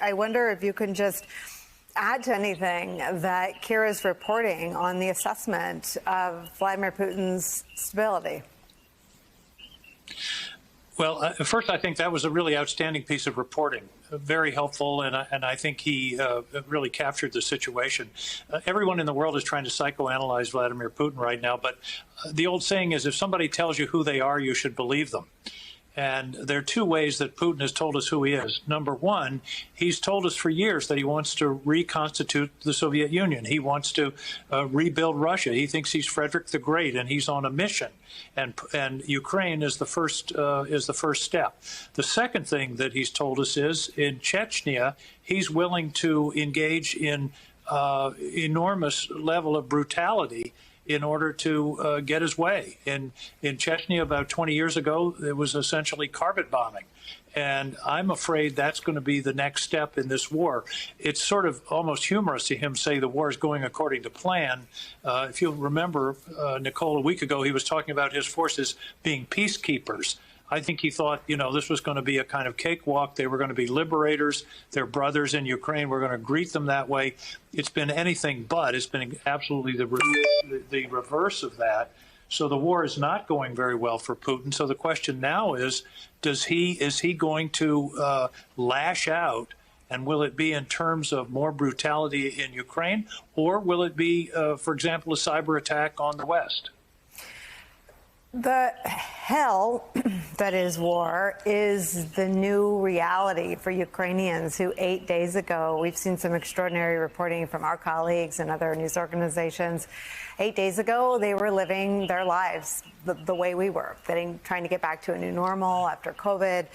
I wonder if you can just add to anything that Kira's reporting on the assessment of Vladimir Putin's stability. Well, first, I think that was a really outstanding piece of reporting, very helpful, and I think he really captured the situation. Everyone in the world is trying to psychoanalyze Vladimir Putin right now, but the old saying is, if somebody tells you who they are, you should believe them. And there are two ways that Putin has told us who he is. Number one, he's told us for years that he wants to reconstitute the Soviet Union. He wants to rebuild Russia. He thinks he's Frederick the Great, and he's on a mission. And Ukraine is the first step. The second thing that he's told us is, in Chechnya, he's willing to engage in enormous level of brutality in order to get his way. In Chechnya about 20 years ago, it was essentially carpet bombing. And I'm afraid that's going to be the next step in this war. It's sort of almost humorous to him say the war is going according to plan. If you'll remember, Nicole, a week ago, he was talking about his forces being peacekeepers. I think he thought, this was going to be a kind of cakewalk. They were going to be liberators. Their brothers in Ukraine were going to greet them that way. It's been anything but. It's been absolutely the reverse of that. So the war is not going very well for Putin. So the question now is he going to lash out? And will it be in terms of more brutality in Ukraine? Or will it be, for example, a cyber attack on the West? The hell that is war is the new reality for Ukrainians who 8 days ago, we've seen some extraordinary reporting from our colleagues and other news organizations. 8 days ago, they were living their lives the way we were, trying to get back to a new normal after COVID.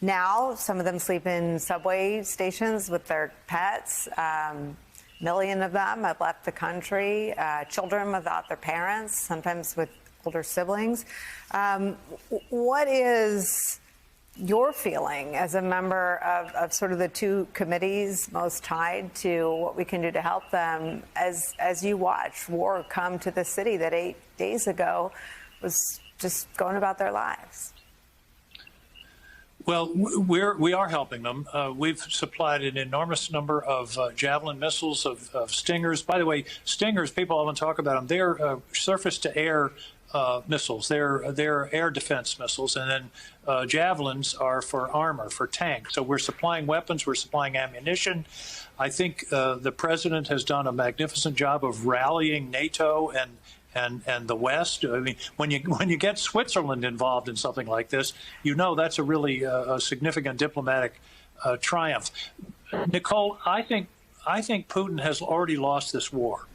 Now, some of them sleep in subway stations with their pets. Million of them have left the country. Children without their parents, sometimes with older siblings. What is your feeling as a member of sort of the two committees most tied to what we can do to help them as you watch war come to the city that 8 days ago was just going about their lives? Well, we are helping them. We've supplied an enormous number of Javelin missiles, of Stingers. By the way, Stingers, people often talk about them. They're surface-to-air missiles. They're air defense missiles, and then Javelins are for armor, for tanks. So we're supplying weapons, we're supplying ammunition. I think the president has done a magnificent job of rallying NATO and the West. I mean, when you get Switzerland involved in something like this, that's a really significant diplomatic triumph. Nicole, I think Putin has already lost this war.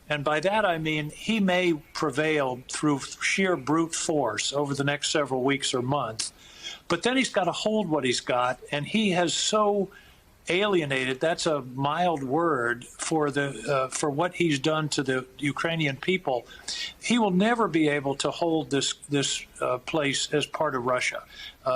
And by that, I mean, he may prevail through sheer brute force over the next several weeks or months, but then he's got to hold what he's got, and he has so alienated, that's a mild word, for what he's done to the Ukrainian people. He will never be able to hold this place as part of Russia.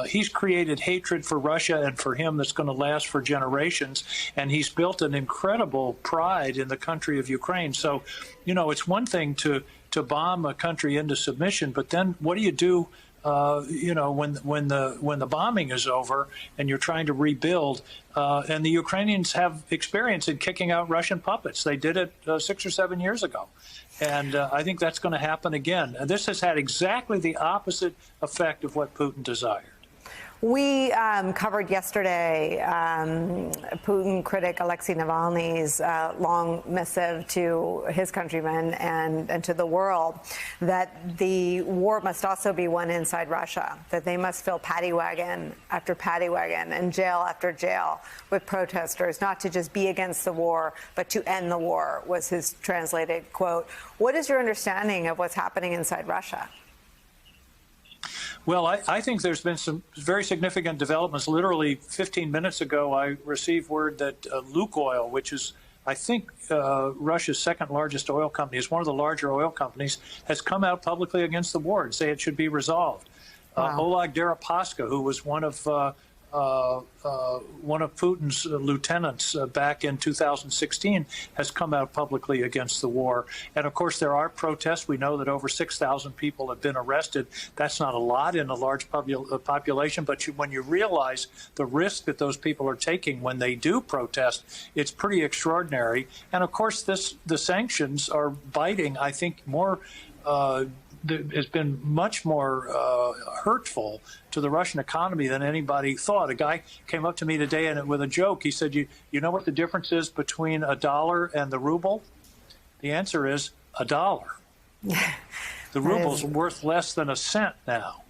He's created hatred for Russia and for him that's going to last for generations, and he's built an incredible pride in the country of Ukraine. So, it's one thing to bomb a country into submission, but then what do you do when the bombing is over and you're trying to rebuild? And the Ukrainians have experience in kicking out Russian puppets. They did it 6 or 7 years ago. And I think that's going to happen again. And this has had exactly the opposite effect of what Putin desired. We covered yesterday Putin critic Alexei Navalny's long missive to his countrymen and to the world that the war must also be won inside Russia, that they must fill paddy wagon after paddy wagon and jail after jail with protesters, not to just be against the war, but to end the war, was his translated quote. What is your understanding of what's happening inside Russia? Well, I think there's been some very significant developments. Literally 15 minutes ago, I received word that Lukoil, which is, I think, Russia's second largest oil company, is one of the larger oil companies, has come out publicly against the war and say it should be resolved. Wow. Oleg Deripaska, who was one of one of Putin's lieutenants back in 2016 has come out publicly against the war. And of course, there are protests. We know that over 6,000 people have been arrested. That's not a lot in a large population, but when you realize the risk that those people are taking when they do protest, it's pretty extraordinary. And of course, the sanctions are biting, I think, more has been much more hurtful to the Russian economy than anybody thought. A guy came up to me today and with a joke, he said, you know what the difference is between $1 and the ruble? The answer is $1. The ruble's worth less than a cent now.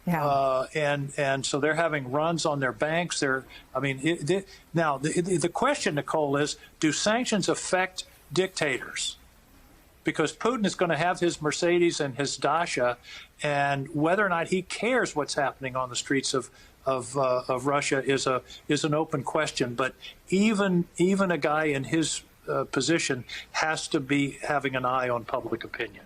Yeah. And so they're having runs on their banks. Now the question, Nicole, is, do sanctions affect dictators? Because Putin is going to have his Mercedes and his Dacia, and whether or not he cares what's happening on the streets of Russia is an open question. But even a guy in his position has to be having an eye on public opinion.